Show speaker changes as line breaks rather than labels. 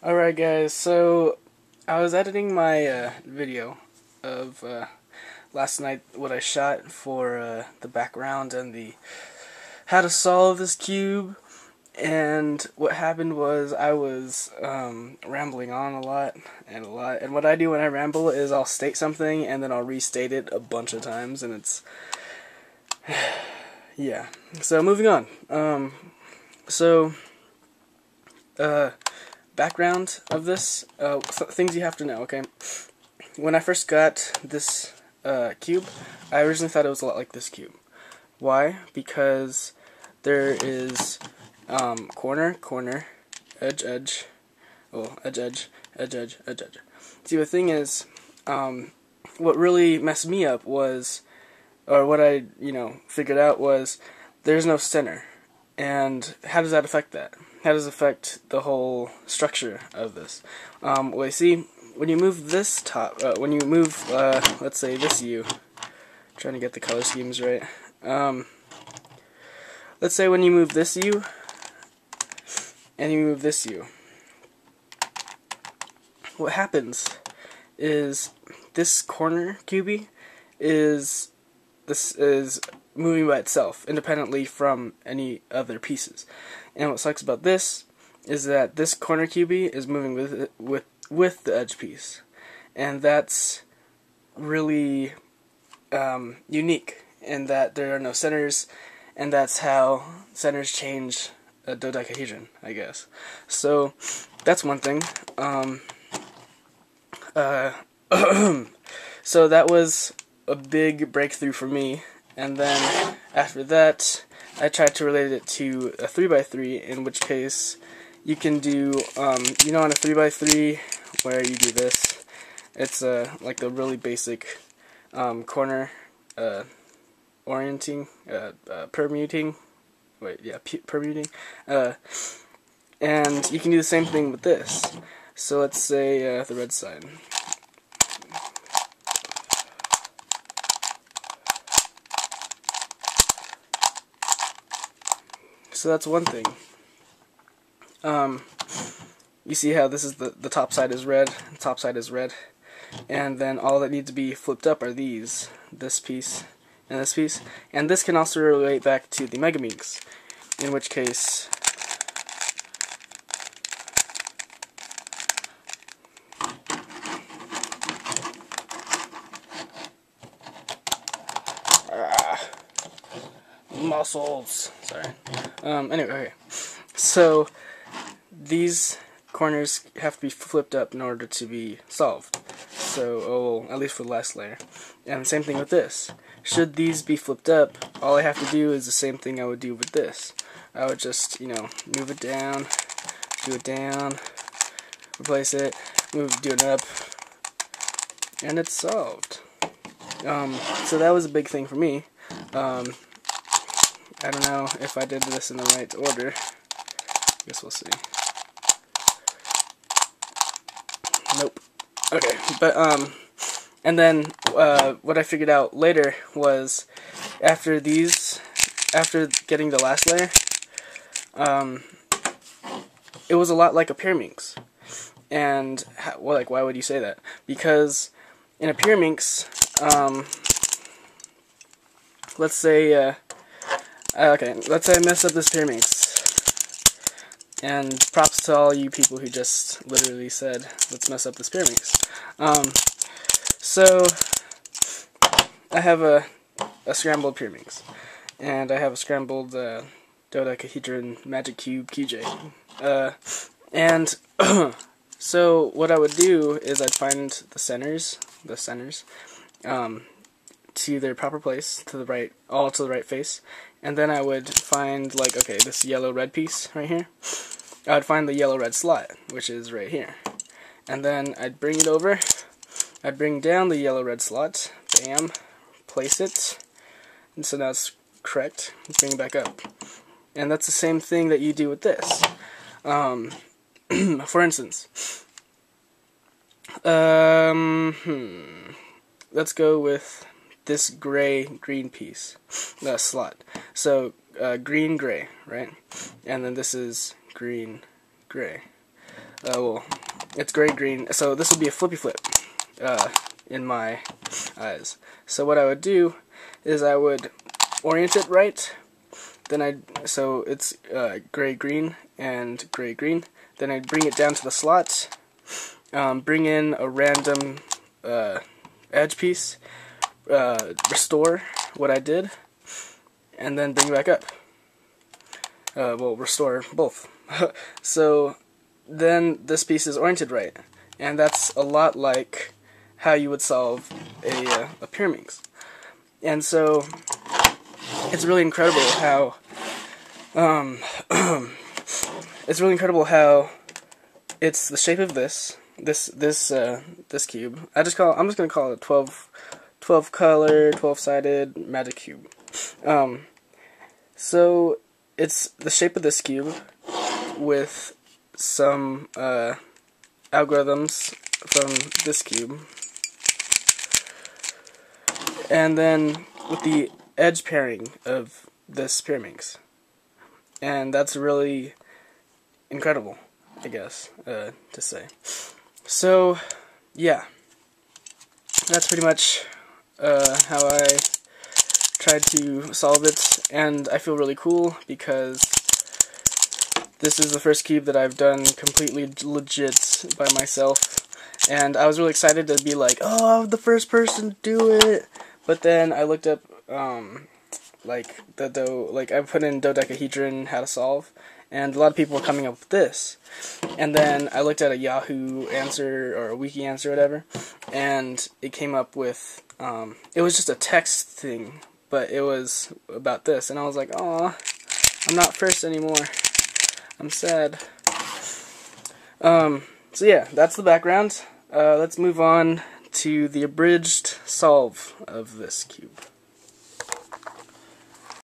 Alright guys, so I was editing my video of last night, what I shot for the background and the how to solve this cube, and what happened was I was rambling on a lot, and what I do when I ramble is I'll state something and then I'll restate it a bunch of times, and it's yeah. So moving on. Background of this, things you have to know, okay? When I first got this cube, I originally thought it was a lot like this cube. Why? Because there is corner, corner, edge, edge, well, edge, edge, edge, edge, edge, edge. See, the thing is, what really messed me up was, or what I, figured out was, there's no center. And how does that affect that? How does it affect the whole structure of this? Well, you see, when you move this top, let's say this U, trying to get the color schemes right. Let's say when you move this U, and you move this U, what happens is this corner cubie is moving by itself, independently from any other pieces. And what sucks about this is that this corner cubie is moving with the edge piece, and that's really unique in that there are no centers, and that's how centers change a dodecahedron, I guess. So that's one thing. So that was a big breakthrough for me. And then after that, I tried to relate it to a 3x3, in which case you can do, on a 3x3 where you do this, it's like the really basic corner permuting, and you can do the same thing with this. So let's say the red side. So that's one thing. You see how this is the top side is red, the top side is red, and then all that needs to be flipped up are these, this piece, and this piece, and this can also relate back to the Megaminx, in which case muscles. Sorry. Anyway, okay. So these corners have to be flipped up in order to be solved. So, at least for the last layer. And same thing with this. Should these be flipped up, all I have to do is the same thing I would do with this. I would just, move it down, do it down, replace it, do it up, and it's solved. So that was a big thing for me. I don't know if I did this in the right order. I guess we'll see. Nope. Okay, but, and then, what I figured out later was, after getting the last layer, it was a lot like a Pyraminx. And, why would you say that? Because, in a Pyraminx, let's say, let's say I mess up this Pyraminx. And props to all you people who just literally said, let's mess up this Pyraminx. So, I have a scrambled Pyraminx. And I have a scrambled dodecahedron magic cube QJ. And so what I would do is I'd find the centers, to their proper place, to the right, all to the right face, and then I would find, this yellow-red piece right here. I would find the yellow-red slot, which is right here. And then I'd bring it over, I'd bring down the yellow-red slot, bam, place it, and so now it's correct, bring it back up. And that's the same thing that you do with this. For instance, let's go with this green piece, slot. So green, gray, right? And then this is green, gray. well, it's gray-green, so this would be a flippy flip in my eyes. So what I would do is I would orient it right, then so it's gray-green and gray-green, then I'd bring it down to the slot, bring in a random edge piece, restore what I did, and then bring it back up. Well, restore both. So then this piece is oriented right, and that's a lot like how you would solve a pyraminx. And so it's really incredible how it's the shape of this cube. I'm just gonna call it 12 color, 12-sided magic cube. So it's the shape of this cube with some algorithms from this cube, and then with the edge pairing of this pyraminx, and that's really incredible, I guess, to say. So yeah, that's pretty much how I tried to solve it, and I feel really cool because this is the first cube that I've done completely legit by myself, and I was really excited to be like, oh, I'm the first person to do it. But then I looked up like I put in dodecahedron how to solve, and a lot of people were coming up with this. And then I looked at a Yahoo answer or a wiki answer or whatever, and it came up with it was just a text thing, but it was about this, and I was like, "Aw, I'm not first anymore. I'm sad." So yeah, that's the background. Let's move on to the abridged solve of this cube.